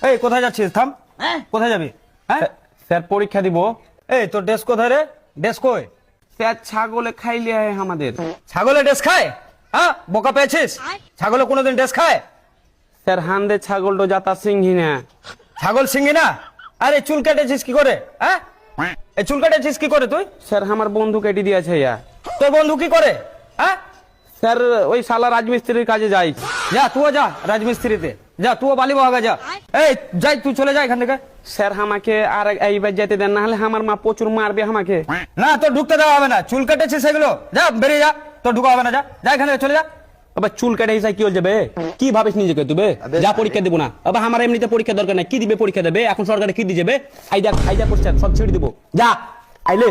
এই কোথায় যাচ্ছিস? থাম। কোথায় যাবি? হ্যাঁ স্যার পরীক্ষা দিব। এই তোর ডেস্ক কোথায় রে? ডেস্ক কই? স্যার ছাগলে খাইলে হয় আমাদের। ছাগলে ডেস্ক খায়? হ্যাঁ বোকা পেয়েছিস? ছাগলে কোনোদিন ডেস্ক খায়? স্যার হান্দে ছাগলটো যাতা সিংহি না। ছাগল সিঙ্গি না? আরে চুল কেটেছিস কি করে? হ্যাঁ এই চুল কেটেছিস কি করে তুই? স্যার আমার বন্ধু কেটে দিয়েছে ইয়া। তোর বন্ধু কি করে? হ্যাঁ স্যার ওই শালা রাজমিস্ত্রির কাজে যাই। যা তুইও যা রাজমিস্ত্রিতে, যা তুইও বালি বহাগা যা। এই যাই তুই চলে যা এখান থেকে। স্যার আমাকে আর এইবার যেতে দেন, না হলে আমার মা প্রচুর মারবে আমাকে। না তোর ঢুকতে দেওয়া হবে না, চুল কেটেছিস সেগুলো, যা বেরিয়ে যা, তোর ঢুকা হবে না, যা যা এখান থেকে চলে যা। আবার চুল কেটে হিসাবে কি হয়ে যাবে? কি ভাবিস নিজেকে তুই? যা পরীক্ষা দেবো না। আবার আমার এমনিতে পরীক্ষা দরকার নাই, কি দিবে পরীক্ষা দেবে? এখন সরকারে কি দিয়ে যাবে? আইডা কোশ্চেন সব ছেড়ে দিব। যা আইলে